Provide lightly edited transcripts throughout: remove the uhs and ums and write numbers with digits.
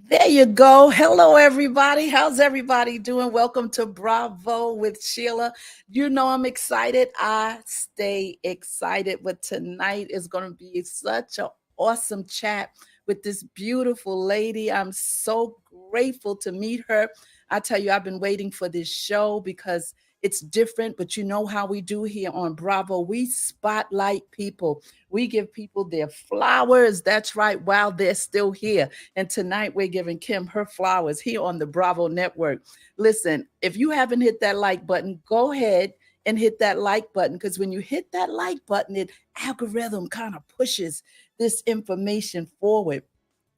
There you go. Hello, everybody. How's everybody doing? Welcome to Bravo with Sheila. You know, I'm excited. I stay excited, but tonight is going to be such an awesome chat with this beautiful lady. I'm so grateful to meet her. I tell you, I've been waiting for this show because it's different, but you know how we do here on Bravo. We spotlight people. We give people their flowers. That's right, while they're still here. And tonight we're giving Kim her flowers here on the Bravo Network. Listen, if you haven't hit that like button, go ahead and hit that like button because when you hit that like button, it algorithm kind of pushes this information forward.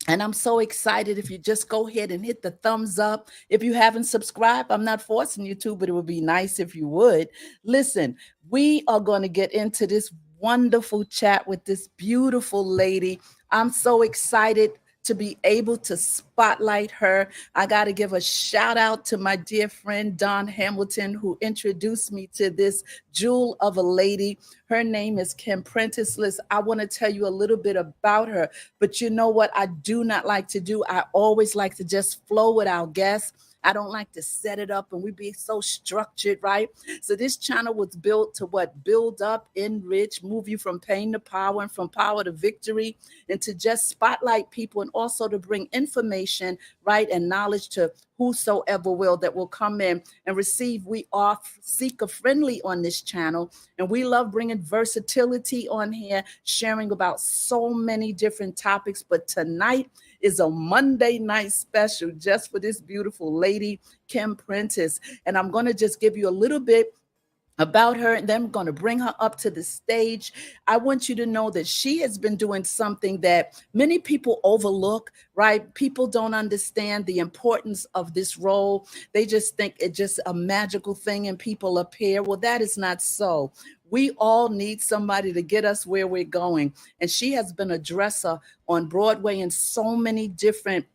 And I'm so excited if you just go ahead and hit the thumbs up. If you haven't subscribed, I'm not forcing you to, but it would be nice if you would. Listen, we are going to get into this wonderful chat with this beautiful lady. I'm so excited to be able to spotlight her. I got to give a shout out to my dear friend Don Hamilton, who introduced me to this jewel of a lady. Her name is Kim Prentice. Liz, I want to tell you a little bit about her, but you know what I do not like to do? I always like to just flow with our guests. I don't like to set it up and we be so structured, right? So this channel was built to what? Build up, enrich, move you from pain to power and from power to victory, and to just spotlight people and also to bring information, right, and knowledge to whosoever that will come in and receive. We are seeker friendly on this channel, and we love bringing versatility on here, sharing about so many different topics. But tonight is a Monday night special just for this beautiful lady, Kim Prentice. And I'm going to just give you a little bit about her, and then I'm going to bring her up to the stage. I want you to know that she has been doing something that many people overlook, right? People don't understand the importance of this role. They just think it's just a magical thing and people appear. Well, that is not so. We all need somebody to get us where we're going. And she has been a dresser on Broadway in so many different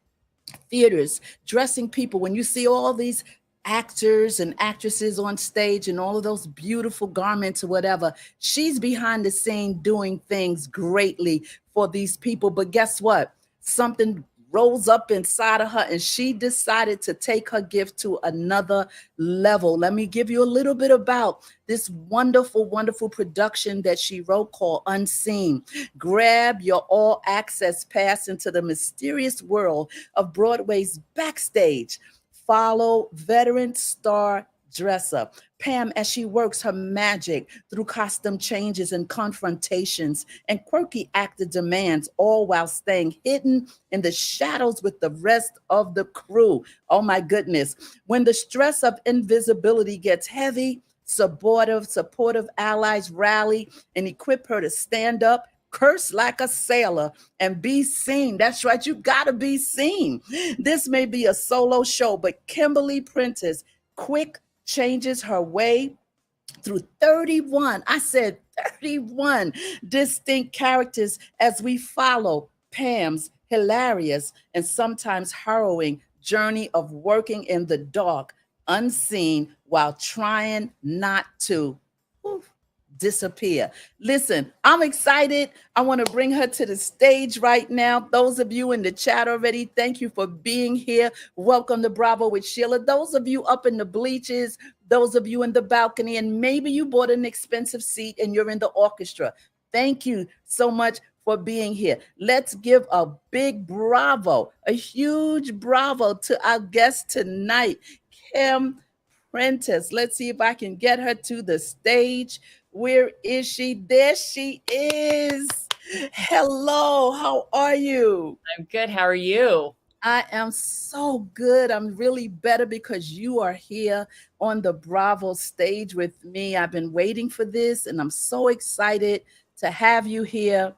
theaters, dressing people. When you see all these actors and actresses on stage and all of those beautiful garments or whatever, she's behind the scene doing things greatly for these people. But guess what? Something rose up inside of her and she decided to take her gift to another level. Let me give you a little bit about this wonderful, wonderful production that she wrote called Unseen. Grab your all access pass into the mysterious world of Broadway's backstage. Follow veteran star dresser Pam as she works her magic through costume changes and confrontations and quirky actor demands, all while staying hidden in the shadows with the rest of the crew. Oh my goodness. When the stress of invisibility gets heavy, supportive allies rally and equip her to stand up, curse like a sailor, and be seen. That's right, you gotta be seen. This may be a solo show, but Kimberly Prentice quick changes her way through 31, I said 31 distinct characters as we follow Pam's hilarious and sometimes harrowing journey of working in the dark, unseen, while trying not to disappear. Listen, I'm excited. I want to bring her to the stage right now. Those of you in the chat already, thank you for being here. Welcome to Bravo with Sheila. Those of you up in the bleachers, those of you in the balcony, and maybe you bought an expensive seat and you're in the orchestra. Thank you so much for being here. Let's give a big bravo, a huge bravo to our guest tonight, Kim Prentice. Let's see if I can get her to the stage. Where is she? There she is. Hello, how are you? I'm good. How are you? I am so good. I'm really better because you are here on the Bravo stage with me. I've been waiting for this and I'm so excited to have you here.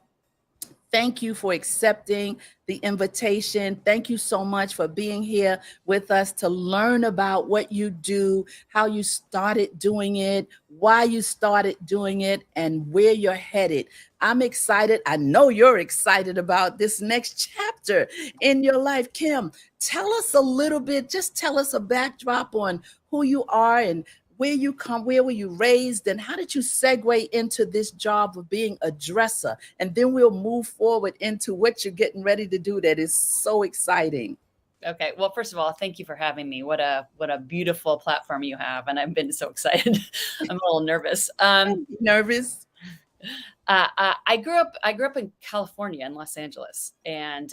Thank you for accepting the invitation. Thank you so much for being here with us to learn about what you do, how you started doing it, why you started doing it, and where you're headed. I'm excited. I know you're excited about this next chapter in your life. Kim, tell us a little bit, just tell us a backdrop on who you are and where you come, where were you raised, and how did you segue into this job of being a dresser? And then we'll move forward into what you're getting ready to do that is so exciting. Okay. Well, first of all, thank you for having me. What a beautiful platform you have, and I've been so excited. I'm a little nervous. Nervous? I grew up in California in Los Angeles, and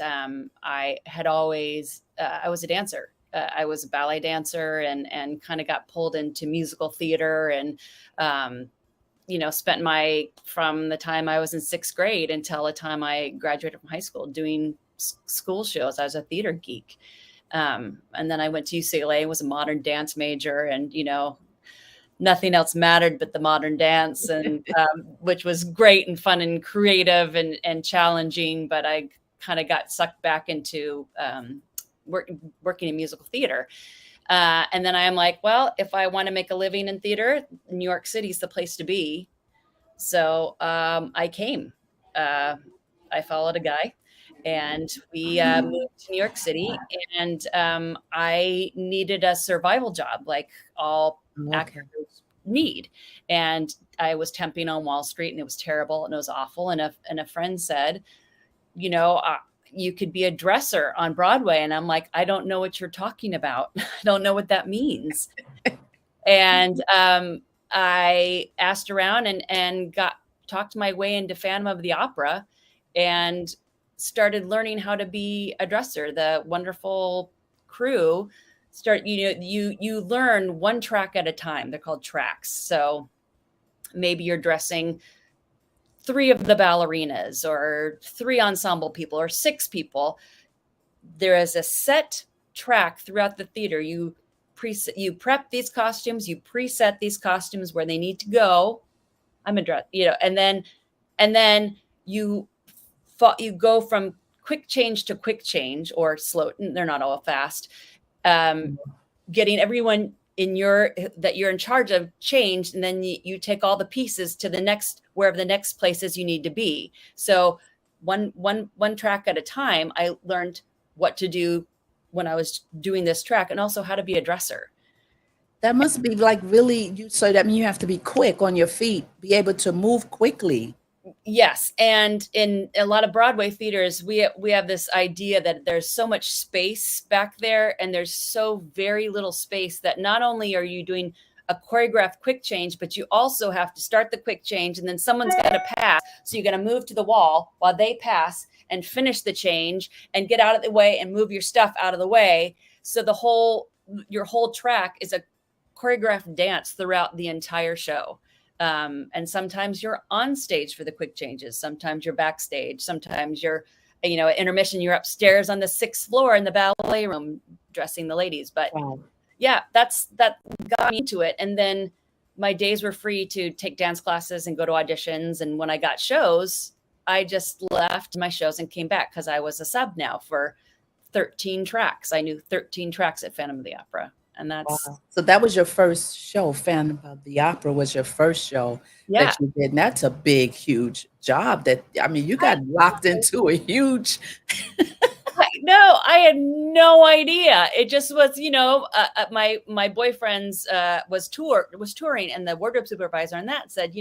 I had always I was a dancer. I was a ballet dancer, and kind of got pulled into musical theater, and um, spent my from the time I was in sixth grade until the time I graduated from high school doing school shows. I was a theater geek. And then I went to UCLA, was a modern dance major, and nothing else mattered but the modern dance, and which was great and fun and creative and challenging. But I kind of got sucked back into working in musical theater. And then I am like, well, if I want to make a living in theater, New York City is the place to be. So I came. Uh, I followed a guy, and we moved to New York City. And I needed a survival job, like all Okay. actors need. And I was temping on Wall Street, and it was terrible and it was awful. And a friend said, you know, uh, you could be a dresser on Broadway. And I'm like, I don't know what you're talking about. I don't know what that means. And I asked around and got talked my way into Phantom of the Opera, and started learning how to be a dresser. The wonderful crew you learn one track at a time. They're called tracks. So maybe you're dressing three of the ballerinas, or three ensemble people, or six people. There is a set track throughout the theater. You prep these costumes, you preset these costumes where they need to go. I'm a dress, and then you you go from quick change to quick change, or slow. They're not all fast. Um, Getting everyone that you're in charge of changed, and then you take all the pieces to the next, wherever the next places you need to be. So one track at a time, I learned what to do when I was doing this track, and also how to be a dresser. That must be like really you so that means you have to be quick on your feet, be able to move quickly. Yes, and in a lot of Broadway theaters, we have this idea that there's so much space back there, and there's so very little space that not only are you doing a choreographed quick change, but you also have to start the quick change, and then someone's got to pass. So you got to move to the wall while they pass and finish the change, and get out of the way and move your stuff out of the way. So your whole track is a choreographed dance throughout the entire show. And sometimes you're on stage for the quick changes. Sometimes you're backstage. Sometimes you're, at intermission, you're upstairs on the sixth floor in the ballet room dressing the ladies. But Wow. yeah, that got me into it. And then my days were free to take dance classes and go to auditions. And when I got shows, I just left my shows and came back, because I was a sub now for 13 tracks. I knew 13 tracks at Phantom of the Opera. And that's, Wow. So that was your first show. Phantom of the Opera was your first show yeah. that you did. And that's a big, huge job that, I mean, you got locked into a huge. No, I had no idea. It just was, my boyfriend's was touring, and the wardrobe supervisor on that said,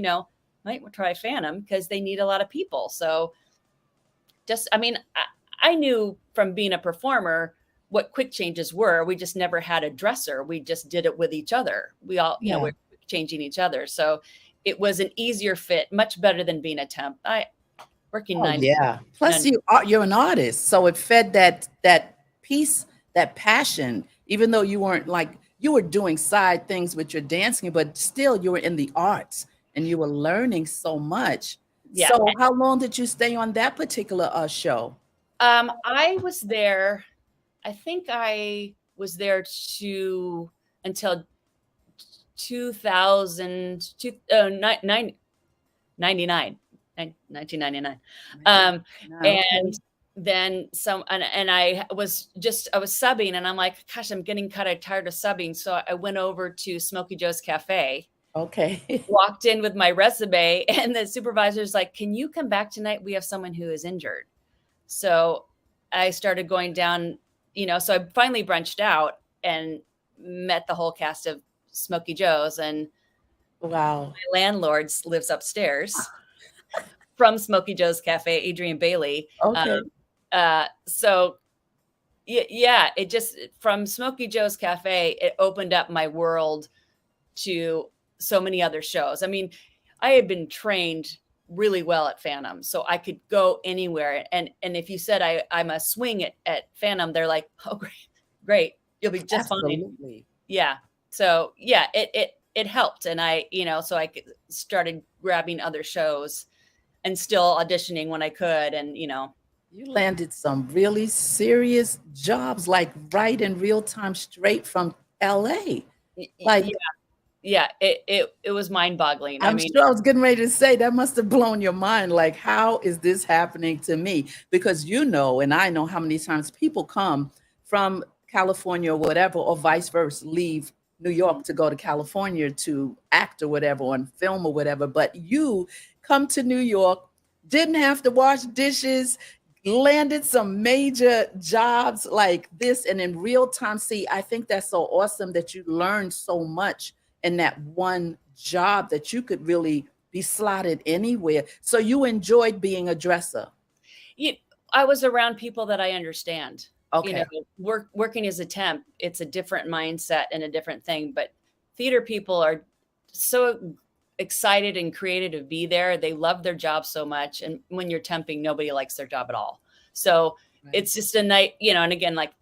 might try Phantom because they need a lot of people. So I knew from being a performer what quick changes were. We just never had a dresser. We just did it with each other. We all, Yeah. we're changing each other. So it was an easier fit, much better than being a temp. Working Oh, 9 yeah. Plus, you're an artist, so it fed that piece, that passion. Even though you weren't like you were doing side things with your dancing, but still you were in the arts and you were learning so much. Yeah. So, how long did you stay on that particular show? I was there. I think I was there until 2000, 1999. And then and I was subbing, and I'm like, gosh, I'm getting kind of tired of subbing. So I went over to Smokey Joe's Cafe. Okay. Walked in with my resume, and the supervisor's like, can you come back tonight? We have someone who is injured. So I started going down, so I finally branched out and met the whole cast of Smokey Joe's, and wow, my landlord lives upstairs from Smokey Joe's Cafe, Adrian Bailey. Okay. So yeah, it just, from Smokey Joe's Cafe, it opened up my world to so many other shows. I mean, I had been trained really well at Phantom, so I could go anywhere. And if you said I'm a swing at Phantom, they're like, oh, great, you'll be just fine. Absolutely. Yeah. So yeah, it helped, and so I started grabbing other shows and still auditioning when I could, and You landed some really serious jobs, like right in real time, straight from LA. Like, yeah, yeah. It was mind boggling. I I'm mean, sure I was getting ready to say that must have blown your mind. Like, how is this happening to me? Because and I know how many times people come from California or whatever, or vice versa, leave New York to go to California to act or whatever, on film or whatever. But you come to New York, didn't have to wash dishes, landed some major jobs like this, and in real time. See, I think that's so awesome that you learned so much in that one job, that you could really be slotted anywhere. So you enjoyed being a dresser. you, I was around people that I understand. Okay. Working as a temp, it's a different mindset and a different thing. But theater people are so excited and creative to be there. They love their job so much. And when you're temping, nobody likes their job at all. So Right. it's just a night, and again, like,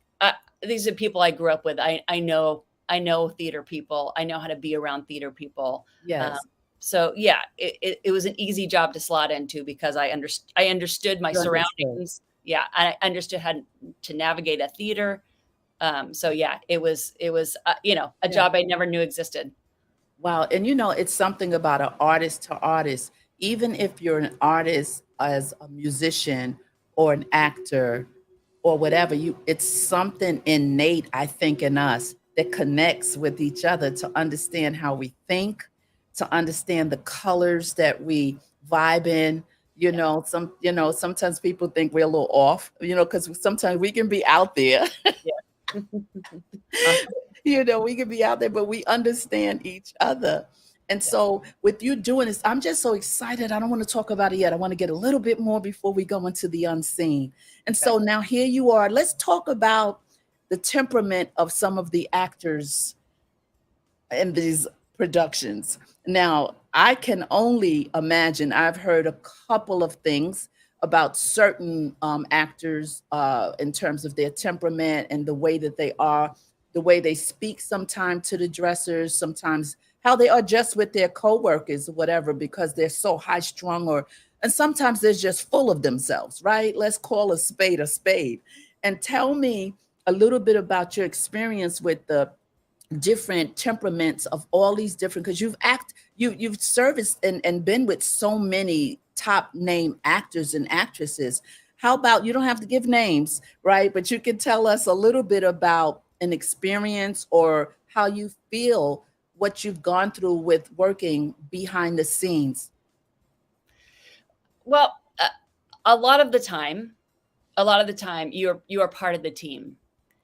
these are people I grew up with. I know theater people. I know how to be around theater people. Um, Yes. so yeah, it was an easy job to slot into because I understood my You understood. surroundings. Yeah, I understood how to navigate a theater. So yeah, it was a Yeah. job I never knew existed. Wow. And it's something about an artist to artist. Even if you're an artist as a musician or an actor or whatever, it's something innate, I think, in us that connects with each other, to understand how we think, to understand the colors that we vibe in. Yeah, Sometimes people think we're a little off, because sometimes we can be out there. yeah. Awesome. We can be out there, but we understand each other. And Yeah. so, with you doing this, I'm just so excited. I don't want to talk about it yet. I want to get a little bit more before we go into the unseen. And Okay. so, now here you are. Let's talk about the temperament of some of the actors in these productions. Now, I can only imagine, I've heard a couple of things about certain actors, in terms of their temperament and the way that they are, the way they speak sometimes to the dressers, sometimes how they are just with their coworkers or whatever, because they're so high strung, and sometimes they're just full of themselves, right? Let's call a spade a spade. And tell me a little bit about your experience with the different temperaments of all these different, because you've serviced and been with so many top name actors and actresses. How about, you don't have to give names, right, but you can tell us a little bit about an experience, or how you feel, what you've gone through with working behind the scenes. Well, a lot of the time, you are part of the team,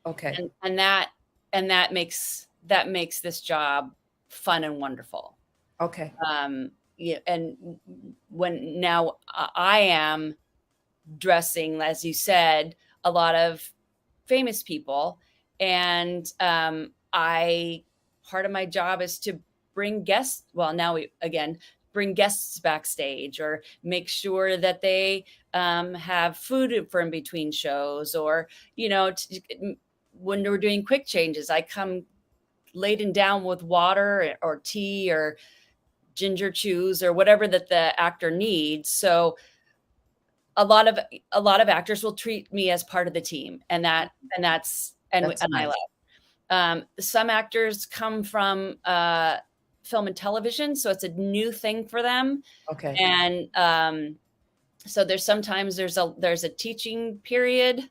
Okay. and that makes this job fun and wonderful. Okay. Yeah, and when now I am dressing, as you said, a lot of famous people, and I part of my job is to bring guests. Well, now we again bring guests backstage, or make sure that they have food for in between shows, or when we're doing quick changes, I come laden down with water or tea or ginger chews or whatever that the actor needs. So a lot of actors will treat me as part of the team, and That's I nice. love. Some actors come from film and television, so it's a new thing for them, Okay. and so there's a teaching period.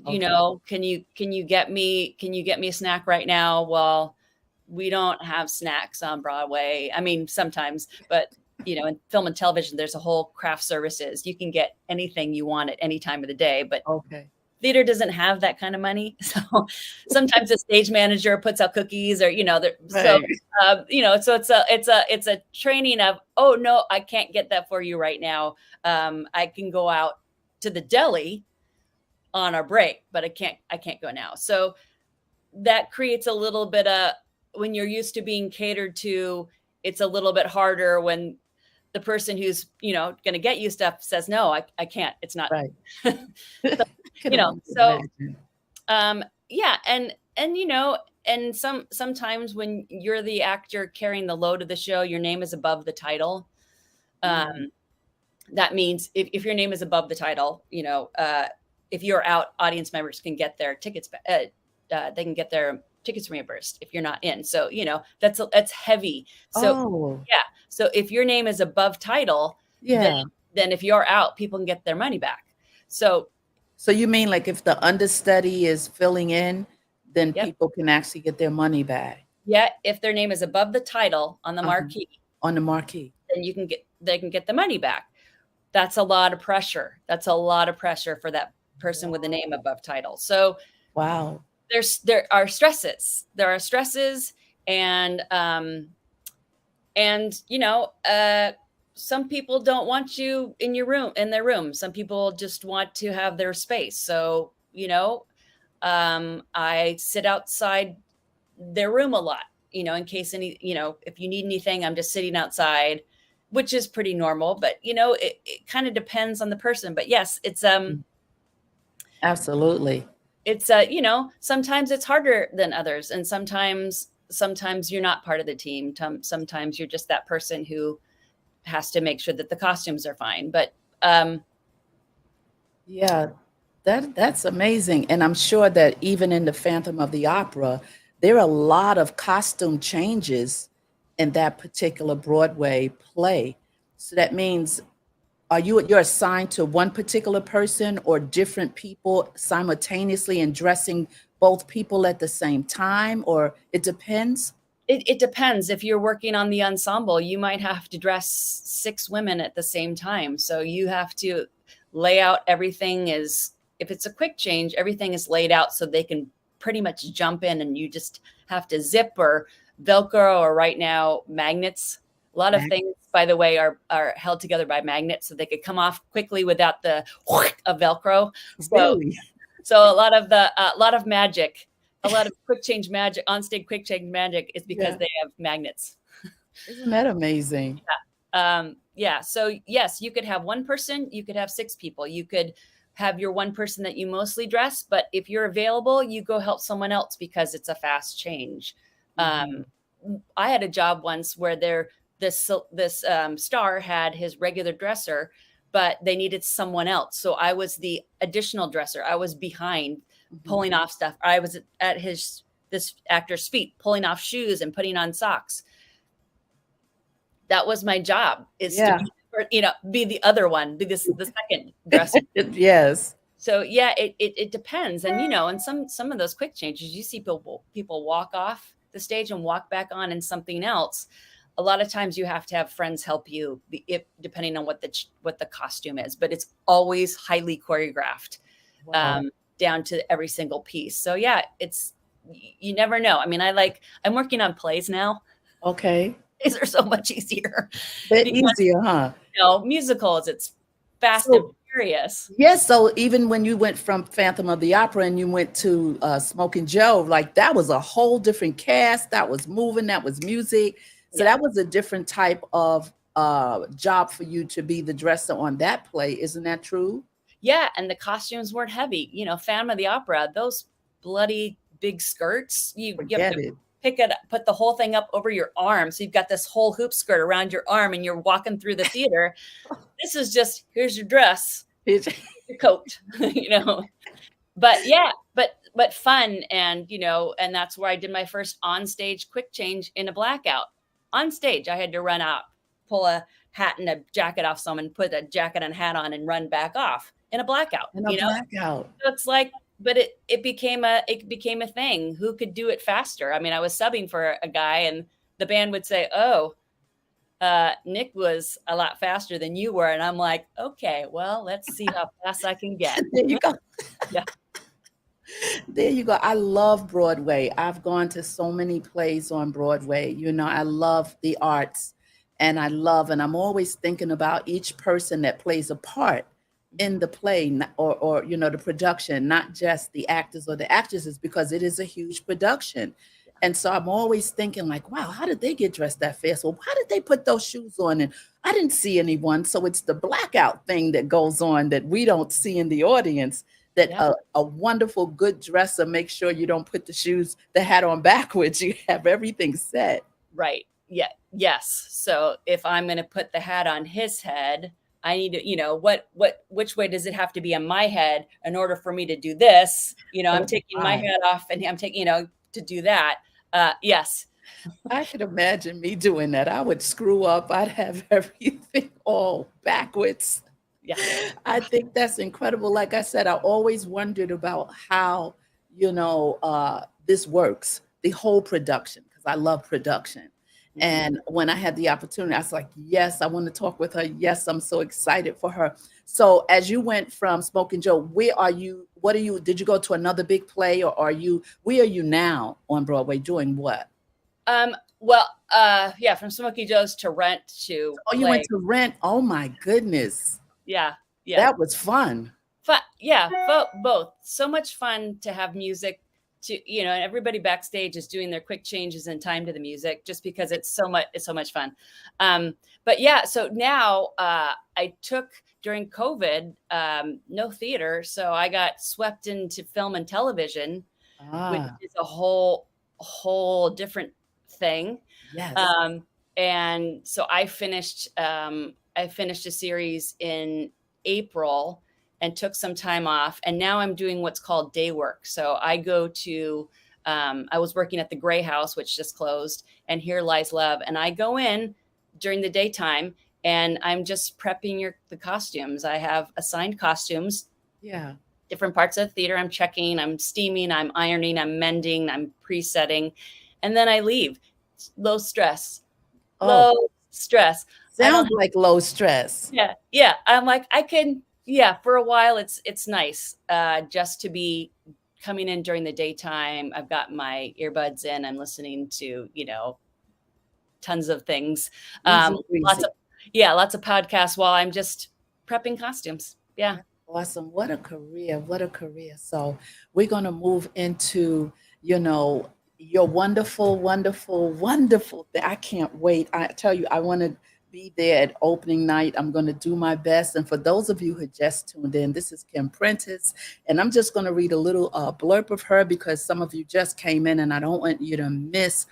Okay. Can you get me a snack right now? Well, we don't have snacks on Broadway. I mean, sometimes, but in film and television, there's a whole craft services. You can get anything you want at any time of the day, but Okay. theater doesn't have that kind of money. So sometimes the stage manager puts out cookies, or so Right. so it's a training of, oh no, I can't get that for you right now. I can go out to the deli on our break, but I can't go now. So that creates a little bit of, when you're used to being catered to, it's a little bit harder when the person who's, going to get you stuff says, no, I can't, it's not. Right. So, Can only so, imagine. yeah. And sometimes when you're the actor carrying the load of the show, your name is above the title. That means if your name is above the title, if you're out, audience members can get their tickets, they can get their tickets reimbursed if you're not in. So, that's heavy. So, yeah. So if your name is above title, then if you're out, people can get their money back. So you mean like if the understudy is filling in, then people can actually get their money back? Yeah. If their name is above the title on the marquee. On the marquee. Then they can get the money back. That's a lot of pressure. That's a lot of pressure for that person with the name above title. So wow. There are stresses. There are stresses, and some people don't want you in their room. Some people just want to have their space. So, I sit outside their room a lot, in case if you need anything, I'm just sitting outside, which is pretty normal, but it kind of depends on the person. But yes, it's absolutely. It's sometimes it's harder than others, and sometimes you're not part of the team. Sometimes you're just that person who has to make sure that the costumes are fine. But yeah, that's amazing. And I'm sure that even in the Phantom of the Opera, there are a lot of costume changes in that particular Broadway play. So that means, you're assigned to one particular person or different people simultaneously and dressing both people at the same time, or it depends? It depends. If you're working on the ensemble, you might have to dress 6 women at the same time. So you have to lay out everything. If it's a quick change, everything is laid out so they can pretty much jump in, and you just have to zip or Velcro, or right now magnets. A lot of things, by the way, are held together by magnets, so they could come off quickly without the of Velcro. So a lot of magic, a lot of quick change magic, onstage quick change magic is because they have magnets. Isn't that amazing? Yeah. So yes, you could have one person, you could have 6 people, you could have your one person that you mostly dress, but if you're available, you go help someone else because it's a fast change. I had a job once where this star had his regular dresser, but they needed someone else. So I was the additional dresser. I was behind pulling off stuff. I was at this actor's feet, pulling off shoes and putting on socks. That was my job, to be the other one, be the second dresser. Yes. So yeah, it depends. And, and some of those quick changes, you see people walk off the stage and walk back on in something else. A lot of times you have to have friends help you, depending on what the costume is, but it's always highly choreographed. Wow. Down to every single piece. So yeah, you never know. I mean, I'm working on plays now. Okay. Plays are so much easier. Easier, huh? Musicals, it's fast and furious. Yes. So even when you went from Phantom of the Opera and you went to Smoking Joe, like that was a whole different cast. That was moving. That was music. So that was a different type of job for you to be the dresser on that play. Isn't that true? Yeah. And the costumes weren't heavy. Phantom of the Opera, those bloody big skirts, you have to pick it up, put the whole thing up over your arm. So you've got this whole hoop skirt around your arm and you're walking through the theater. This is just, here's your dress, your coat, but yeah, but fun. And, and that's where I did my first on-stage quick change in a blackout. On stage, I had to run out, pull a hat and a jacket off someone, put a jacket and hat on and run back off in a blackout. Blackout. So it's like, but it became a thing. Who could do it faster? I mean, I was subbing for a guy and the band would say, "Oh, Nick was a lot faster than you were." And I'm like, okay, well, let's see how fast I can get. There you go. Yeah. There you go. I love Broadway. I've gone to so many plays on Broadway. I love the arts, and I'm always thinking about each person that plays a part, in the play, or you know, the production, not just the actors or the actresses, because it is a huge production. And so I'm always thinking like, wow, how did they get dressed that fast? Well, how did they put those shoes on? And I didn't see anyone. So it's the blackout thing that goes on that we don't see in the audience, that Yeah. a wonderful good dresser makes sure you don't put the shoes, the hat on backwards. You have everything set. Right. Yeah. Yes. So if I'm going to put the hat on his head, I need to, which way does it have to be on my head in order for me to do this? I'm Oh taking my my. hat off and I'm taking, to do that. Yes. I could imagine me doing that. I would screw up. I'd have everything all backwards. Yeah. I think that's incredible. Like I said, I always wondered about how, this works, the whole production, because I love production. Mhm. And when I had the opportunity, I was like, yes, I want to talk with her. Yes, I'm so excited for her. So as you went from Smoking Joe, where are you? What are you? Did you go to another big play, or where are you now on Broadway doing what? Yeah, from Smoky Joe's to Rent to Oh, you went play. to Rent. Oh my goodness. Yeah. Yeah. That was fun. Fun. Yeah. Both. So much fun to have music and everybody backstage is doing their quick changes in time to the music just because it's so much fun. But yeah, so now I took during COVID, no theater. So I got swept into film and television, which Ah, is a whole different thing. yes. Um, and so I finished a series in April and took some time off. And now I'm doing what's called day work. So I was working at the Gray House, which just closed, and Here Lies Love. And I go in during the daytime and I'm just prepping the costumes. I have assigned costumes, Yeah. different parts of the theater. I'm checking, I'm steaming, I'm ironing, I'm mending, I'm presetting, and then I leave. Low stress, Oh, low stress. I don't sounds like low stress. yeah. I'm like, I can, yeah, for a while it's nice just to be coming in during the daytime. I've got my earbuds in, I'm listening to, tons of things. Easy Lots breezy. of yeah, lots of podcasts while I'm just prepping costumes. Yeah. That's awesome. What a career. What a career. So we're going to move into, you know, your wonderful, wonderful, wonderful thing. I can't wait. I tell you, I want to be there at opening night. I'm going to do my best. And for those of you who just tuned in, this is Kim Prentice. And I'm just going to read a little blurb of her because some of you just came in and I don't want you to miss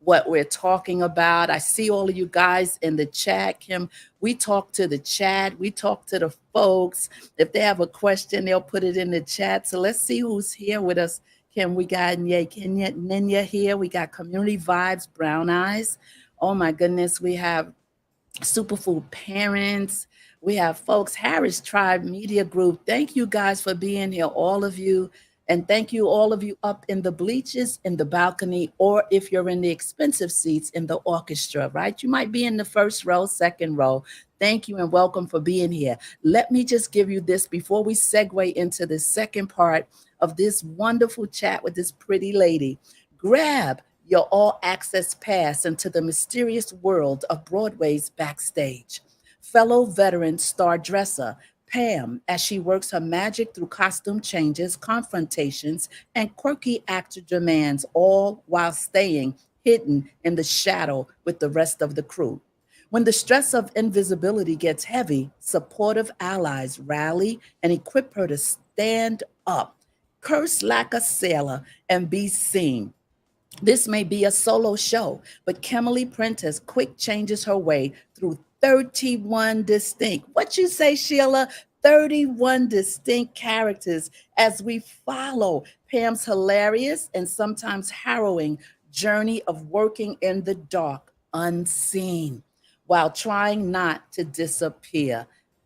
what we're talking about. I see all of you guys in the chat. Kim, we talk to the chat, we talk to the folks. If they have a question, they'll put it in the chat. So let's see who's here with us. Kim, we got Kenya Ninya here. We got Community Vibes, Brown Eyes. Oh my goodness, we have Superfood Parents. We have folks, Harris Tribe Media Group. Thank you guys for being here, all of you. And thank you, all of you up in the bleachers, in the balcony, or if you're in the expensive seats in the orchestra, right? You might be in the first row, second row. Thank you and welcome for being here. Let me just give you this before we segue into the second part of this wonderful chat with this pretty lady. Grab your all access pass into the mysterious world of Broadway's backstage. Fellow veteran star dresser Pam, as she works her magic through costume changes, confrontations, and quirky actor demands, all while staying hidden in the shadow with the rest of the crew. When the stress of invisibility gets heavy, supportive allies rally and equip her to stand up, curse like a sailor, and be seen. This may be a solo show, but Kimberly Prentice quick changes her way through 31 distinct, what you say, Sheila? 31 distinct characters as we follow Pam's hilarious and sometimes harrowing journey of working in the dark, unseen, while trying not to disappear.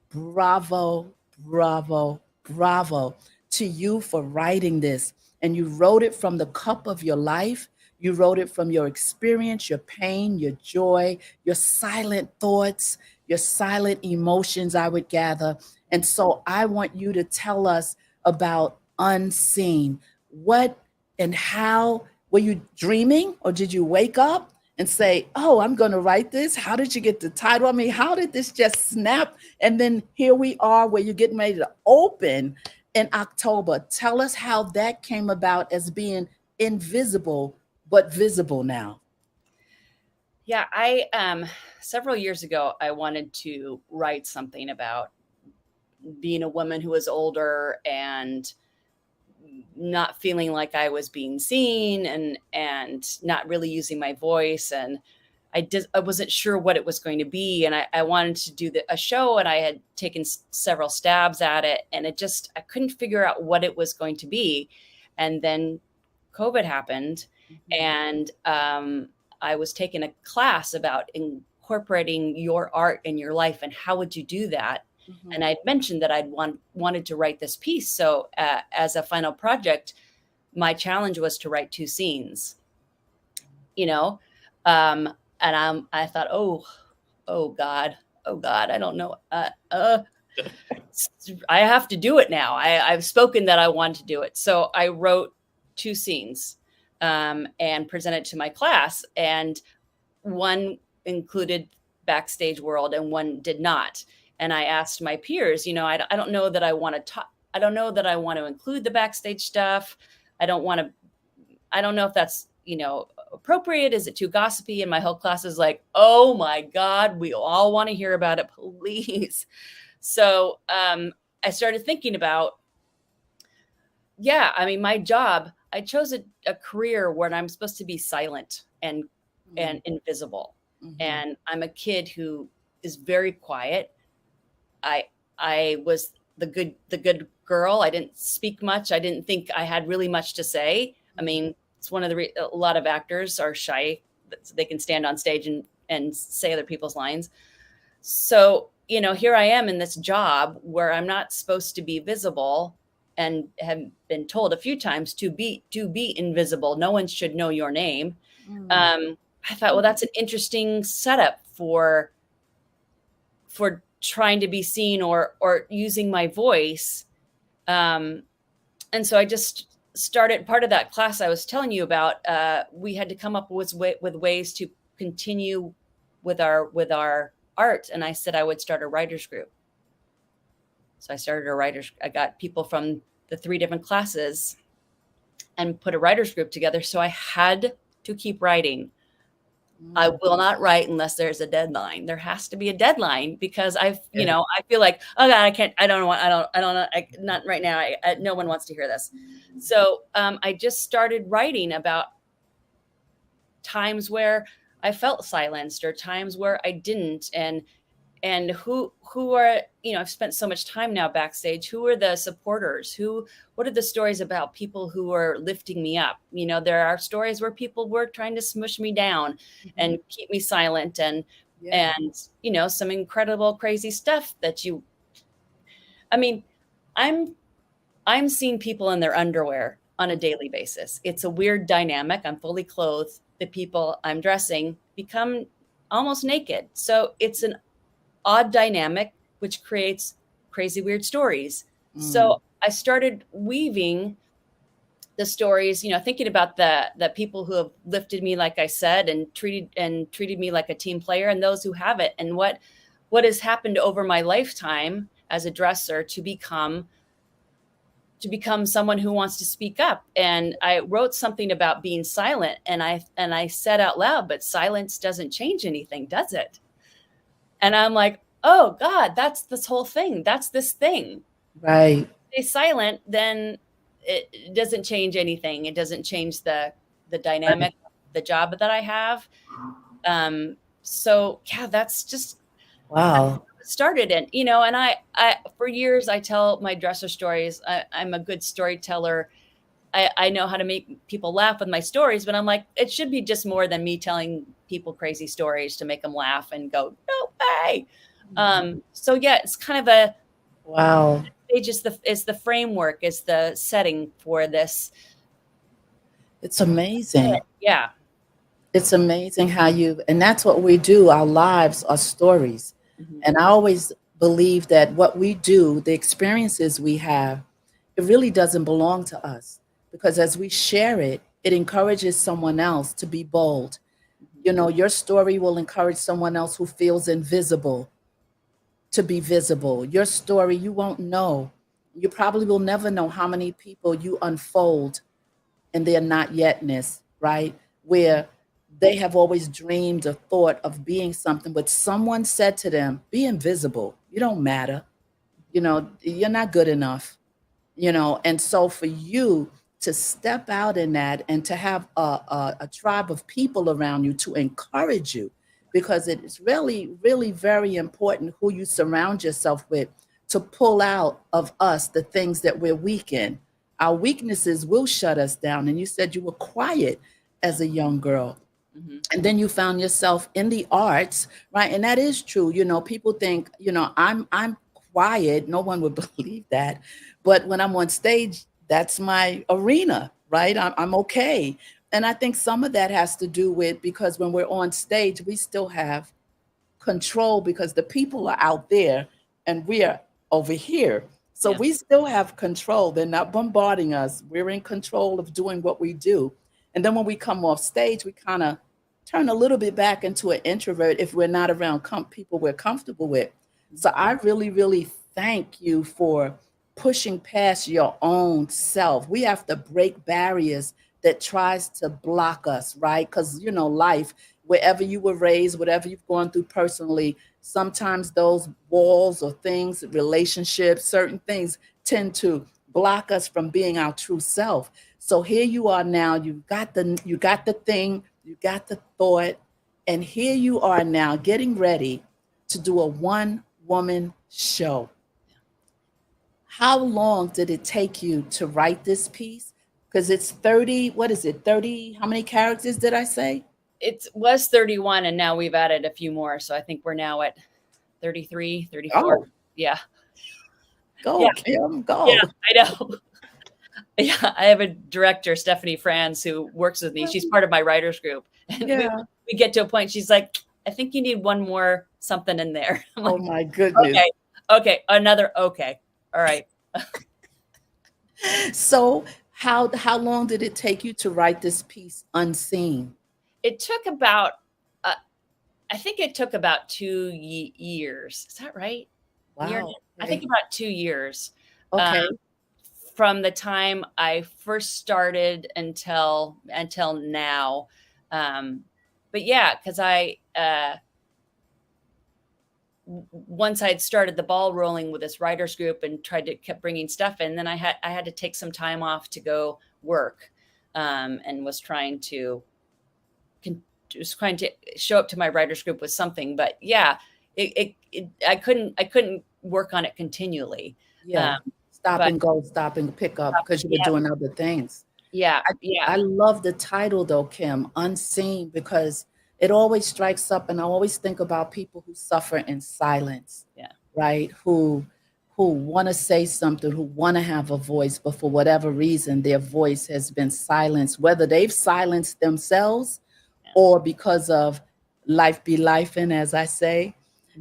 Bravo, bravo, bravo to you for writing this. And you wrote it from the cup of your life. You wrote it from your experience, your pain, your joy, your silent thoughts, your silent emotions, I would gather. And so I want you to tell us about Unseen. What and how were you dreaming or did you wake up? and say, oh, I'm going to write this. How did you get the title? I mean, how did this just snap? And then here we are where you're getting ready to open in October. Tell us how that came about as being invisible, but visible now. Yeah, I several years ago I wanted to write something about being a woman who was older and not feeling like I was being seen, and not really using my voice, and I wasn't sure what it was going to be, and I wanted to do a show, and I had taken several stabs at it, and I couldn't figure out what it was going to be, and then COVID happened, Mhm. and I was taking a class about incorporating your art in your life, and how would you do that? And Mhm. I'd mentioned that wanted to write this piece. So as a final project, my challenge was to write two scenes, you know, um, and I thought, oh God, oh God, I don't know. I have to do it now. I've spoken that I want to do it. So I wrote two scenes and presented to my class, and one included backstage world and one did not. And I asked my peers, I don't know that I want to talk. I don't know that I want to include the backstage stuff. I don't want to, I don't know if that's, appropriate. Is it too gossipy? And my whole class is like, oh my God, we all want to hear about it, please. So I started thinking about, yeah, I mean, my job, I chose a career where I'm supposed to be silent and invisible. Mhm. And I'm a kid who is very quiet. I I was the good girl. I didn't speak much. I didn't think I had really much to say. I Mhm. mean, it's one of a lot of actors are shy. They can stand on stage and say other people's lines. So, here I am in this job where I'm not supposed to be visible, and have been told a few times to be invisible. No one should know your name. Mm. Um, I thought, well, that's an interesting setup for trying to be seen, or using my voice. Um, and so I just started part of that class I was telling you about. We had to come up with ways to continue with our art, and I said I would start a writers group. So I got people from the three different classes and put a writers group together. So I had to keep writing. I Mm. will not write unless there's a deadline. There has to be a deadline, because Yeah. I feel like, oh God, I can't, I don't want, I don't know, not right now. No one wants to hear this. So I just started writing about times where I felt silenced, or times where I didn't. And who are, I've spent so much time now backstage. Who are the supporters? What are the stories about people who are lifting me up? There are stories where people were trying to smush me down Mhm. and keep me silent, and Yeah. and some incredible crazy stuff I mean, i'm I'm seeing people in their underwear on a daily basis. It's a weird dynamic. I'm fully clothed. The people I'm dressing become almost naked. So it's an odd dynamic, which creates crazy, weird stories. Mm. So I started weaving the stories, thinking about the people who have lifted me, like I said, and treated me like a team player, and those who haven't, and what has happened over my lifetime as a dresser to become someone who wants to speak up. And I wrote something about being silent, and I said out loud, but silence doesn't change anything, does it? And I'm like, oh God, that's this whole thing. That's this thing. Right. Stay silent, then it doesn't change anything. It doesn't change the Right. dynamic, the job that I have. So yeah, that's just Wow. started. And I for years I tell my dresser stories. I'm a good storyteller. I know how to make people laugh with my stories, but I'm like, it should be just more than me telling people crazy stories to make them laugh and go, no way. Mhm. So yeah, it's kind of a Wow. stage is the framework, is the setting for this. It's amazing. Yeah. It's amazing how and that's what we do. Our lives are stories. Mhm. And I always believe that what we do, the experiences we have, it really doesn't belong to us because as we share it, it encourages someone else to be bold. You know, your story will encourage someone else who feels invisible to be visible. Your story, you won't know. You probably will never know how many people you unfold in their not yetness, right? Where they have always dreamed or thought of being something, but someone said to them, be invisible. You don't matter. You know, you're not good enough, you know. And so for you to step out in that and to have a tribe of people around you to encourage you, because it is really, really very important who you surround yourself with to pull out of us the things that we're weak in. Our weaknesses will shut us down. And you said you were quiet as a young girl, Mm-hmm. and then you found yourself in the arts, right? And that is true. You know, people think, you know, I'm quiet, no one would believe that, but when I'm on stage, that's my arena, right? I'm okay. And I think some of that has to do with, because when we're on stage we still have control, because the people are out there and we are over here. So Yeah. we still have control. They're not bombarding us. We're in control of doing what we do. And then when we come off stage, we kind of turn a little bit back into an introvert if we're not around people we're comfortable with. So I really, really thank you for pushing past your own self. We have to break barriers that tries to block us, right? Because you know, life, wherever you were raised, whatever you've gone through personally, sometimes those walls or things, relationships, certain things tend to block us from being our true self. So here you are now, you got the thing, you got the thought, and here you are now getting ready to do a one woman show. How long did it take you to write this piece? Because it's 30, what is it, 30? How many characters did I say? It was 31 and now we've added a few more. So I think we're now at 33, 34. Oh, Yeah. Yeah. go, Kim, Yeah. go. I know. Yeah. I have a director, Stephanie Franz, who works with me. She's part of my writers group. And Yeah. we get to a point, she's like, I think you need one more something in there. I'm Oh like, my goodness. okay. Okay. Another. Okay. All right. So how long did it take you to write this piece, Unseen? It took about, uh, I think it took about 2 years. Is that right? Year and Wow. I think Okay. about 2 years. Um, Okay. from the time I first started until now. Um, but yeah, because once I'd started the ball rolling with this writers group and tried to kept bringing stuff in, then I had to take some time off to go work, and was trying to show up to my writers group with something. But yeah, I couldn't work on it continually. Um, Yeah. Stop but and go, stop and pick up because you were yeah, doing other things. yeah, I, yeah, I love the title though, Kim, Unseen, because it always strikes up, and I always think about people who suffer in silence, yeah, right? Who want to say something, who want to have a voice, but for whatever reason, their voice has been silenced, whether they've silenced themselves yeah. or because of life be life, and as I say,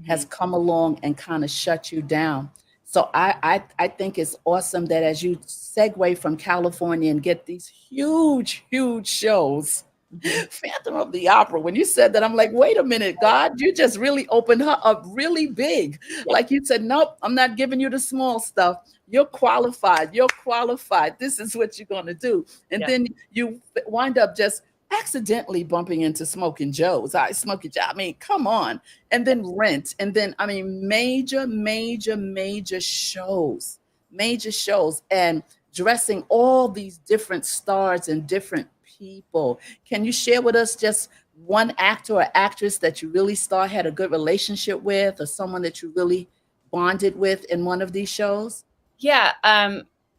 has Mhm. come along and kind of shut you down. So I think it's awesome that as you segue from California and get these huge, huge shows, Mhm. Phantom of the Opera. When you said that, I'm like, wait a minute, God, you just really opened her up really big. Yeah, Like you said, nope, I'm not giving you the small stuff. You're qualified. You're qualified. This is what you're going to do. And yeah, then you wind up just accidentally bumping into Smoking Joe's. I Smoking Joe. I mean, come on. And yeah. then Rent. And then, I mean, major, major, major shows, and dressing all these different stars and different people. Can you share with us just one actor or actress that you really saw had a good relationship with, or someone that you really bonded with in one of these shows? Yeah.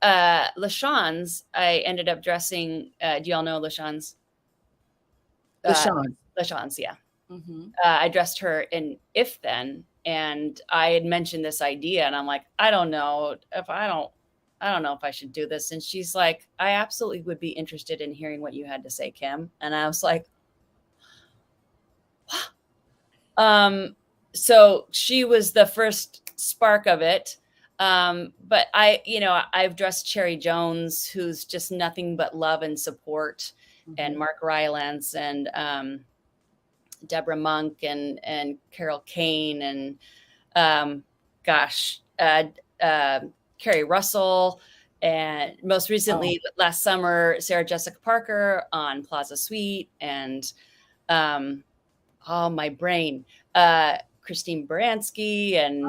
LaShawne's, I ended up dressing. Do y'all know LaShawne's? Uh, LaShawn. LaShawne's, yeah. Hmm. I dressed her in If Then, and I had mentioned this idea, and I'm like, I don't know if I should do this. And she's like, I absolutely would be interested in hearing what you had to say, Kim. And I was like, um, so she was the first spark of it. But I've dressed Cherry Jones, who's just nothing but love and support, and Hmm. Mark Rylance, and Deborah Monk and Carol Kane and gosh, Carrie Russell, and most recently last summer, Sarah Jessica Parker on Plaza Suite, and my brain, Christine Baranski and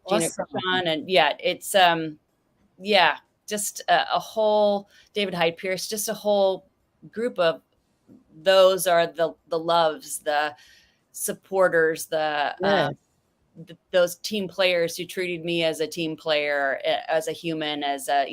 Gina Gershon, and it's just a whole David Hyde Pierce, just a whole group of those are the loves, the supporters, those team players who treated me as a team player, as a human, as a,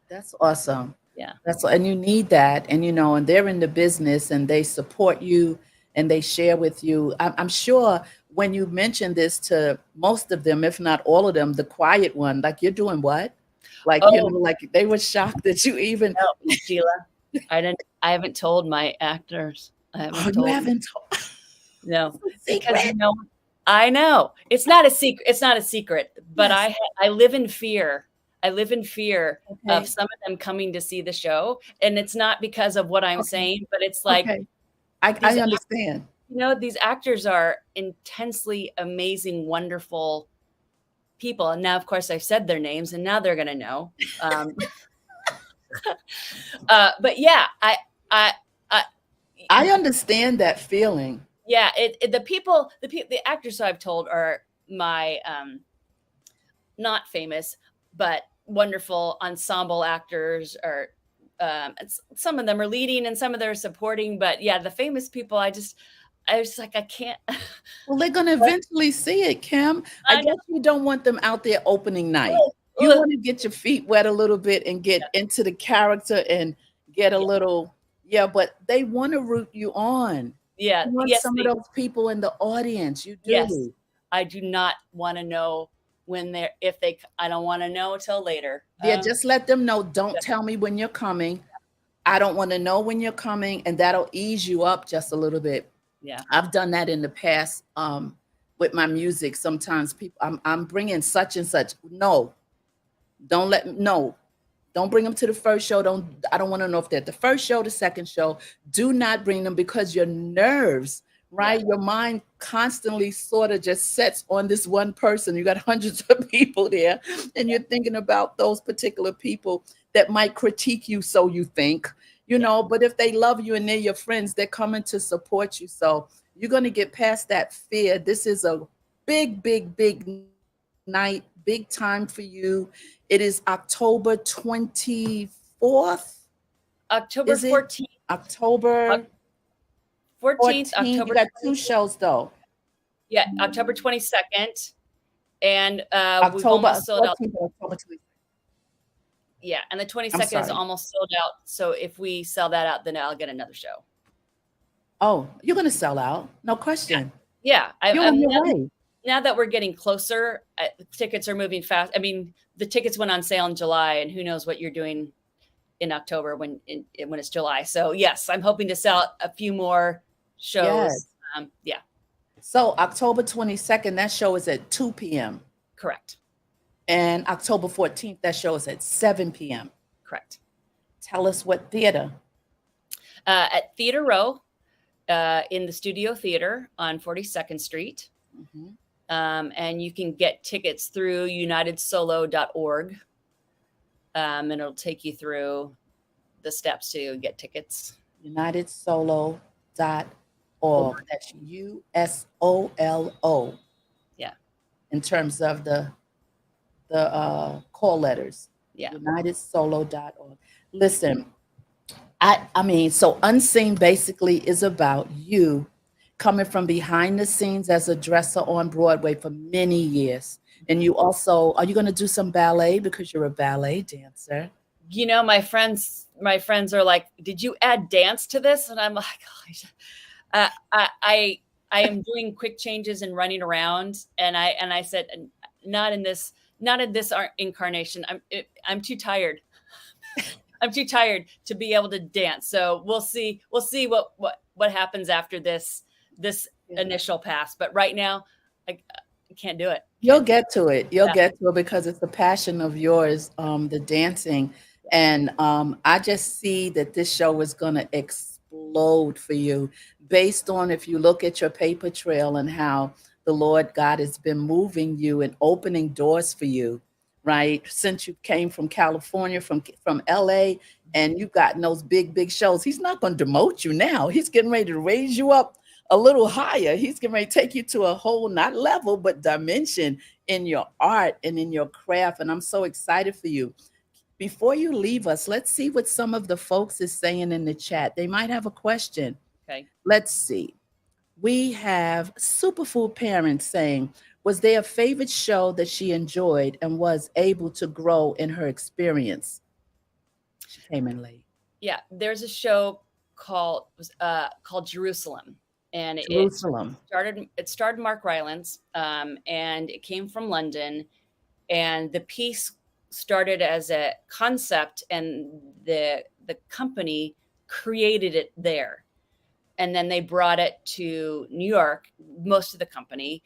that's awesome. Yeah. And you need that. And, and they're in the business and they support you and they share with you. I'm sure when you mentioned this to most of them, if not all of them, the quiet one, like, you're doing what? Like, like they were shocked that you even. No, Sheila, I haven't told my actors. I haven't told. You haven't told. No, because I know it's not a secret. It's not a secret, but yes. I live in fear. I live in fear of some of them coming to see the show, and it's not because of what I'm saying, but it's like, I understand. These actors are intensely amazing, wonderful people, and now, of course, I've said their names, and now they're going to know. But yeah, I understand that feeling. Yeah, the actors I've told are my not famous but wonderful ensemble actors, or some of them are leading and some of them are supporting. But yeah, the famous people, I was like, I can't. Well, they're gonna eventually see it, Kim. I guess you don't want them out there opening night. You want to get your feet wet a little bit and get into the character and get a little. Yeah, but they want to root you on. Yeah. You want some of those people in the audience. You do. Yes. I do not want to know I don't want to know till later. Yeah, just let them know. Don't tell me when you're coming. I don't want to know when you're coming, and that'll ease you up just a little bit. Yeah. I've done that in the past with my music. Sometimes people, I'm bringing such and such. No, don't bring them to the first show. I don't want to know if they're at the first show, the second show. Do not bring them, because your nerves, right? Yeah. Your mind constantly sort of just sets on this one person. You got hundreds of people there, and you're thinking about those particular people that might critique you. So you think, but if they love you and they're your friends, they're coming to support you. So you're going to get past that fear. This is a big, big, big night, big time for you. It is October 24th. October 14th. October 14th. October. You got 2 shows though. Yeah, October 22nd, and we've almost sold out. October 22nd. Yeah, and the 22nd is almost sold out. So if we sell that out, then I'll get another show. Oh, you're going to sell out, no question. Yeah, you're on your way. Now that we're getting closer, tickets are moving fast. I mean, the tickets went on sale in July, and who knows what you're doing in October when it's July. So yes, I'm hoping to sell a few more shows. Yes. So October 22nd, that show is at 2 p.m. Correct. And October 14th, that show is at 7 p.m. Correct. Tell us what theater. At Theater Row, in the Studio Theater on 42nd Street. Mm-hmm. And you can get tickets through unitedsolo.org. And it'll take you through the steps to get tickets. unitedsolo.org. That's USOLO. Yeah. In terms of the call letters. Yeah. unitedsolo.org. Listen, I mean, so Unseen basically is about you coming from behind the scenes as a dresser on Broadway for many years. And you also, are you going to do some ballet because you're a ballet dancer? My friends are like, did you add dance to this? And I'm like, I am doing quick changes and running around. And I said, not in this incarnation. I'm too tired. I'm too tired to be able to dance. So we'll see what happens after this initial pass. But right now, I can't do it. You'll get to it. Get to it because it's a passion of yours, the dancing. And I just see that this show is going to explode. explode for you based on if you look at your paper trail and how the Lord God has been moving you and opening doors for you, right? Since you came from California, from LA, and you've gotten those big shows. He's not going to demote you now. He's getting ready to raise you up a little higher. He's getting ready to take you to a whole, not level, but dimension in your art and in your craft. And I'm so excited for you. Before you leave us, let's see what some of the folks is saying in the chat. They might have a question. Okay. Let's see. We have Superfood Parents saying, was there a favorite show that she enjoyed and was able to grow in her experience? She came in late. Yeah, there's a show called Jerusalem, and Jerusalem. starred Mark Rylance, and it came from London, and the piece started as a concept, and the company created it there, and then they brought it to New York. Most of the company,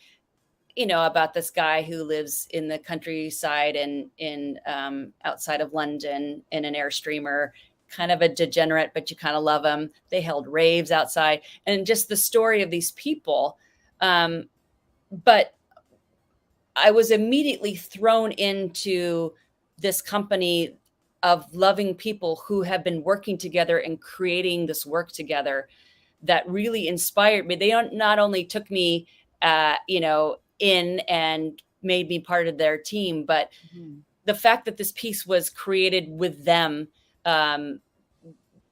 about this guy who lives in the countryside and in outside of London in an Airstreamer, kind of a degenerate, but you kind of love him. They held raves outside, and just the story of these people. But I was immediately thrown into this company of loving people who have been working together and creating this work together that really inspired me. They not only took me, in and made me part of their team, but the fact that this piece was created with them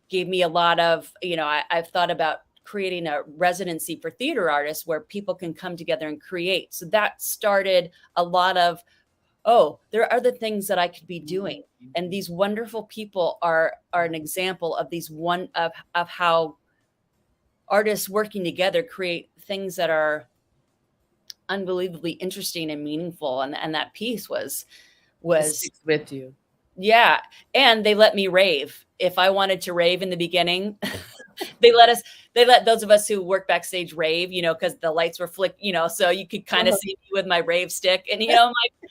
gave me a lot of, I've thought about creating a residency for theater artists where people can come together and create. So that started a lot of, there are other things that I could be doing. And these wonderful people are an example of of how artists working together create things that are unbelievably interesting and meaningful. And that piece was sticks with you. Yeah. And they let me rave. If I wanted to rave in the beginning, they let those of us who work backstage rave, because the lights were so you could kind of see me with my rave stick. And,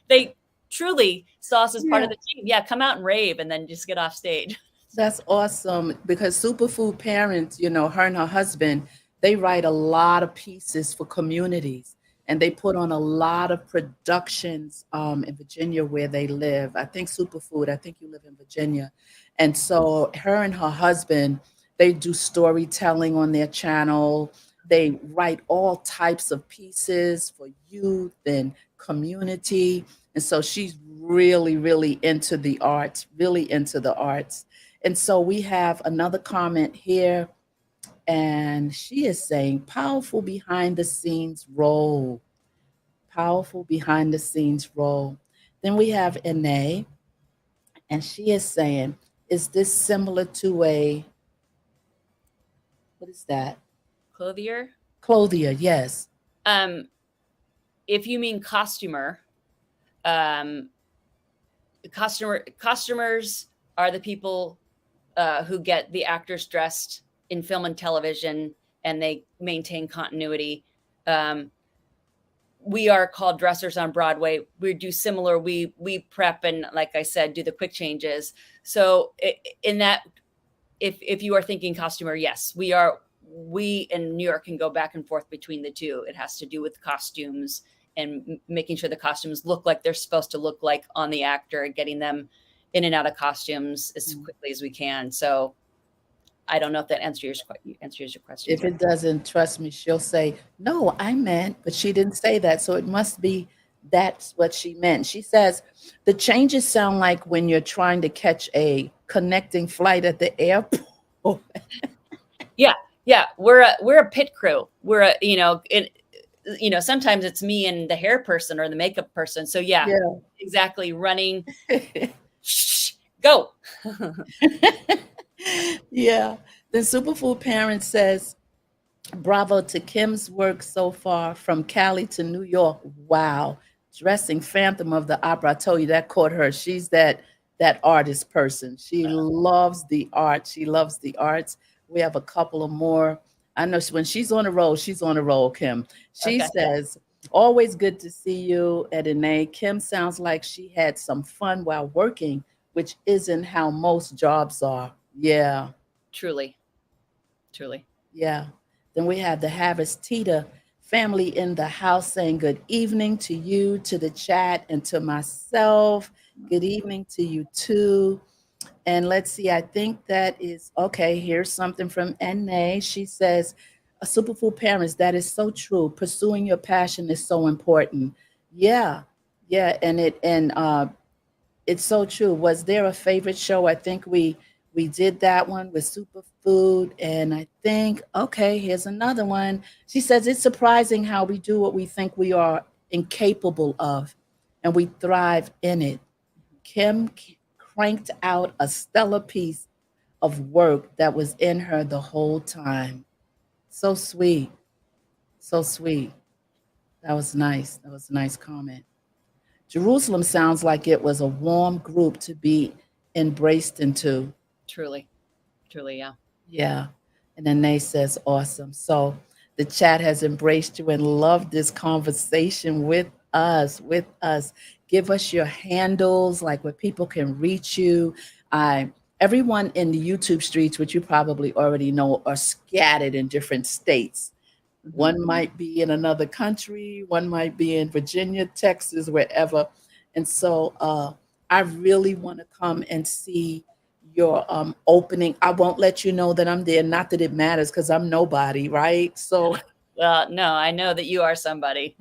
they truly saw us as part of the team. Yeah, come out and rave and then just get off stage. That's awesome because Superfood Parents, her and her husband, they write a lot of pieces for communities and they put on a lot of productions in Virginia where they live. I think Superfood, I think you live in Virginia. And so her and her husband, they do storytelling on their channel. They write all types of pieces for youth and community. And so she's really, really into the arts, really into the arts. And so we have another comment here, and she is saying, powerful behind the scenes role. Powerful behind the scenes role. Then we have Ine, and she is saying, is this similar to what is that? Clothier? Clothier, yes. If you mean costumer, costumers are the people who get the actors dressed in film and television, and they maintain continuity. We are called dressers on Broadway. We do similar. We prep and, like I said, do the quick changes. So in that, if you are thinking costumer, yes, we are. We in New York can go back and forth between the two. It has to do with costumes and making sure the costumes look like they're supposed to look like on the actor and getting them in and out of costumes as quickly as we can. So I don't know if that answers your question. If it doesn't, trust me, she'll say, no, I meant, but she didn't say that. So it must be that's what she meant. She says, the changes sound like when you're trying to catch a connecting flight at the airport. Yeah. We're a pit crew. We're sometimes it's me and the hair person or the makeup person. So yeah. Exactly. Running. Shh, go. Yeah. The Superfood Parent says, bravo to Kim's work so far from Cali to New York. Wow. Dressing Phantom of the Opera. I told you that caught her. She's that artist person. She loves the art. She loves the arts. We have a couple of more. I know when she's on the roll, Kim. She says, always good to see you at Ine. Kim sounds like she had some fun while working, which isn't how most jobs are. Yeah. Truly. Truly. Yeah. Then we have the Harris Tita family in the house saying good evening to you, to the chat, and to myself. Good evening to you too. And let's see, I think that is okay. Here's something from NA. She says, Superfood parents, that is so true. Pursuing your passion is so important. Yeah, yeah, and it's so true. Was there a favorite show? I think we did that one with Superfood, and I think okay, here's another one. She says it's surprising how we do what we think we are incapable of, and we thrive in it. Kim cranked out a stellar piece of work that was in her the whole time. So sweet, so sweet. That was nice. That was a nice comment. Jerusalem sounds like it was a warm group to be embraced into. Truly. Truly, yeah. Yeah. And then Nay says, awesome. So the chat has embraced you and loved this conversation with us, with us. Give us your handles, like where people can reach you. I Everyone in the YouTube streets, which you probably already know, are scattered in different states. Hmm. One might be in another country, one might be in Virginia, Texas, wherever. And so I really want to come and see your opening. I won't let you know that I'm there, not that it matters because I'm nobody, right? So Well, no, I know that you are somebody.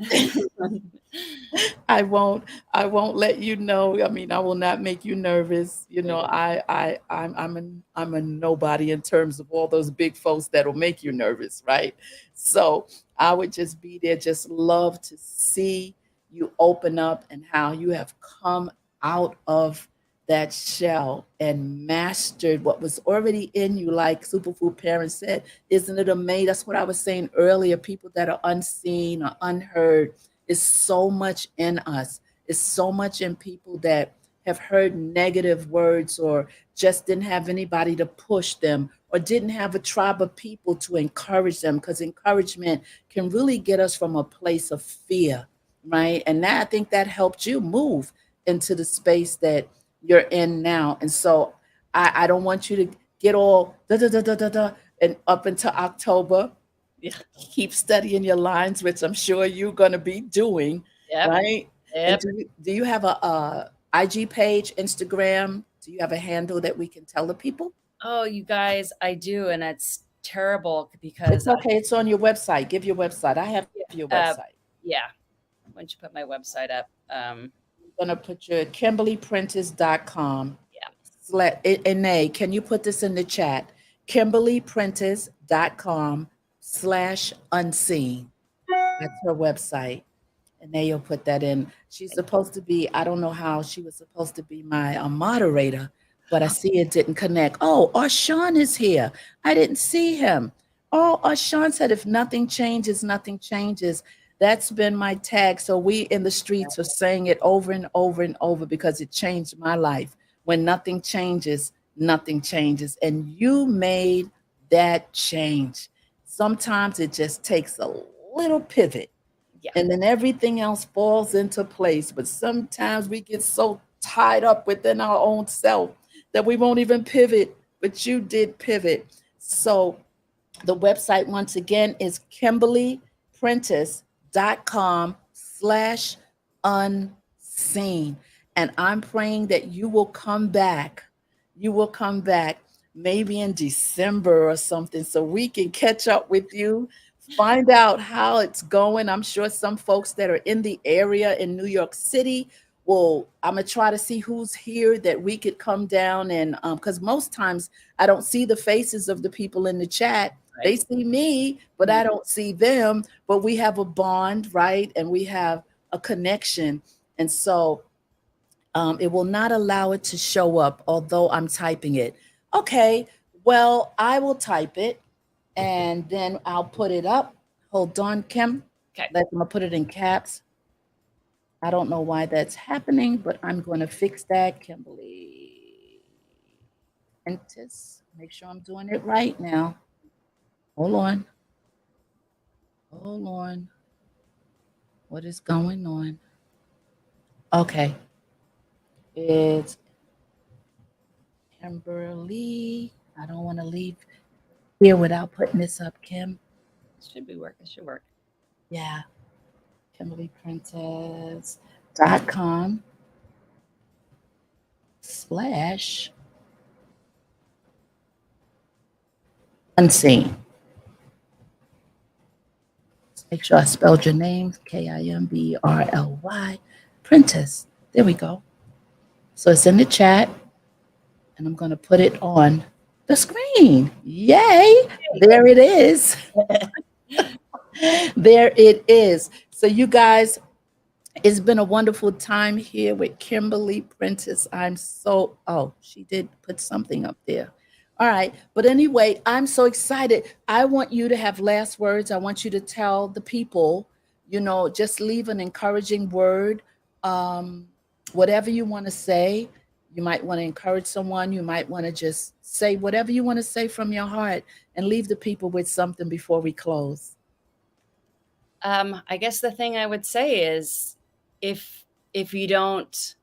I won't I won't let you know. I mean, I will not make you nervous. You know, I'm a nobody in terms of all those big folks that'll make you nervous, right? So I would just be there, just love to see you open up and how you have come out of that shell and mastered what was already in you, like Superfood Parents said. Isn't it amazing? That's what I was saying earlier. People that are unseen or unheard is so much in us. It's so much in people that have heard negative words or just didn't have anybody to push them or didn't have a tribe of people to encourage them because encouragement can really get us from a place of fear, right? And that I think that helped you move into the space that you're in now. And so I don't want you to get all da da da da da da and up into October Yeah. keep studying your lines, which I'm sure you're going to be doing, Yep. right? And Yep. do you have a IG page, Instagram? Do you have a handle that we can tell the people? Oh, you guys, I do, and it's terrible It's because okay. It's on your website. Give your website. I have your website. yeah. Why don't you put my website up? I'm going to put your KimberlyPrentice.com. Yeah. And can you put this in the chat? KimberlyPrentice.com/unseen. That's her website. And then you'll put that in. She's Thank you. supposed to be, I don't know how she was supposed to be my moderator, but I see it didn't connect. Oh, Arshawn is here. I didn't see him. Oh, Arshawn said, if nothing changes, nothing changes. That's been my tag. So we in the streets are saying it over and over and over because it changed my life. When nothing changes, nothing changes. And you made that change. Sometimes it just takes a little pivot Yeah. and then everything else falls into place. But sometimes we get so tied up within our own self that we won't even pivot. But you did pivot. So the website once again is KimberlyPrentice.com/unseen. And I'm praying that you will come back. You will come back maybe in December or something so we can catch up with you, find out how it's going. I'm sure some folks that are in the area in New York City will, I'm going to try to see who's here that we could come down and, because most times I don't see the faces of the people in the chat. They Right. see me, but Mhm. I don't see them. But we have a bond, right? And we have a connection. And so it will not allow it to show up, although I'm typing it. Okay, well, I will type it and then I'll put it up. Hold on, Kim. Okay. I'm gonna put it in caps. I don't know why that's happening, but I'm going to fix that. Kimberly Prentice. Make sure I'm doing it right now. Hold on. Hold on. What is going on? Okay. It's Kimberly. I don't want to leave. here without putting this up, Kim. Should be work. It should work. Yeah, KimberlyPrentice.com slash unseen. Make sure I spelled your name, Kimberly Prentice. There we go. So it's in the chat, and I'm going to put it on the screen. Yay! There it is. There it is. So, you guys, it's been a wonderful time here with Kimberly Prentice. I'm so, oh, she did put something up there. All right. But anyway, I'm so excited. I want you to have last words. I want you to tell the people, just leave an encouraging word. Um, Whatever you want to say. You might want to encourage someone. You might want to just say whatever you want to say from your heart and leave the people with something before we close. I guess the thing I would say is, if if you don't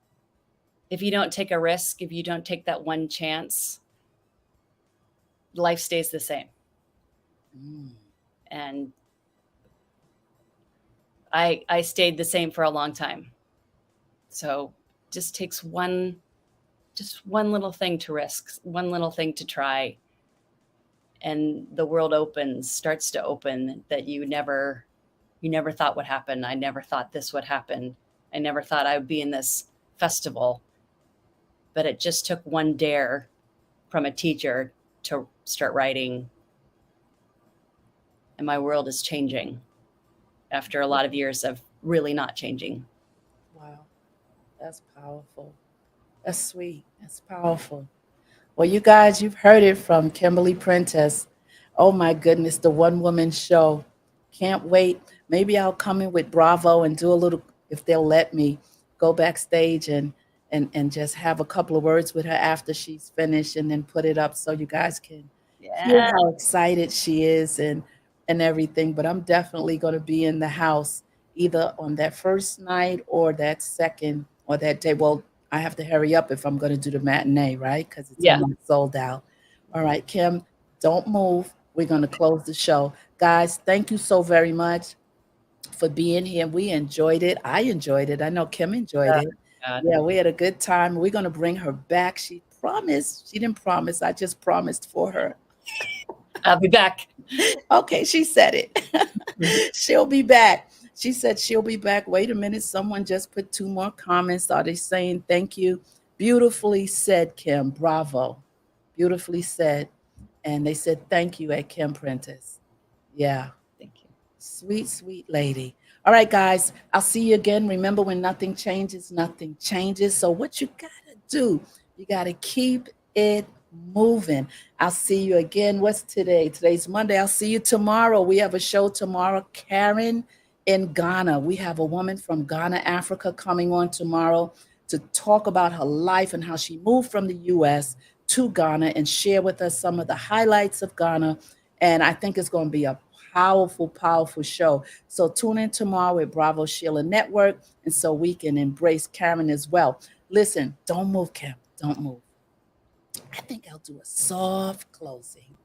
if you don't take a risk, if you don't take that one chance, life stays the same. Mm. And I stayed the same for a long time. So just takes one little thing to risk, one little thing to try, and the world starts to open, that you never thought would happen. I never thought this would happen. I never thought I would be in this festival. But it just took one dare from a teacher to start writing. And my world is changing after a lot of years of really not changing. Wow. That's powerful. That's sweet. That's powerful. Well, you guys, you've heard it from Kimberly Prentice. Oh my goodness, the one woman show. Can't wait. Maybe I'll come in with Bravo and do a little, if they'll let me, go backstage and just have a couple of words with her after she's finished and then put it up so you guys can hear Yeah. how excited she is and everything. But I'm definitely going to be in the house either on that first night or that second or that day. Well, I have to hurry up if I'm going to do the matinee, right? Because it's Yeah. almost sold out. All right, Kim, don't move. We're going to close the show. Guys, thank you so very much for being here. We enjoyed it. I enjoyed it. I know Kim enjoyed Oh, it. God. Yeah, we had a good time. We're going to bring her back. She promised. She didn't promise. I just promised for her. I'll be back. Okay, she said it. She'll be back. She said she'll be back. Wait a minute. Someone just put two more comments. Are they saying thank you? Beautifully said, Kim. Bravo. Beautifully said. And they said thank you at Kim Prentice. Yeah. Thank you. Sweet, sweet lady. All right, guys. I'll see you again. Remember, when nothing changes, nothing changes. So, what you got to do, you got to keep it moving. I'll see you again. What's today? Today's Monday. I'll see you tomorrow. We have a show tomorrow. Karen in Ghana. We have a woman from Ghana, Africa, coming on tomorrow to talk about her life and how she moved from the US to Ghana and share with us some of the highlights of Ghana. And I think it's going to be a powerful, powerful show. So tune in tomorrow with Bravo Sheila Network, and so we can embrace Karen as well. Listen, don't move, Kim. Don't move. I think I'll do a soft closing.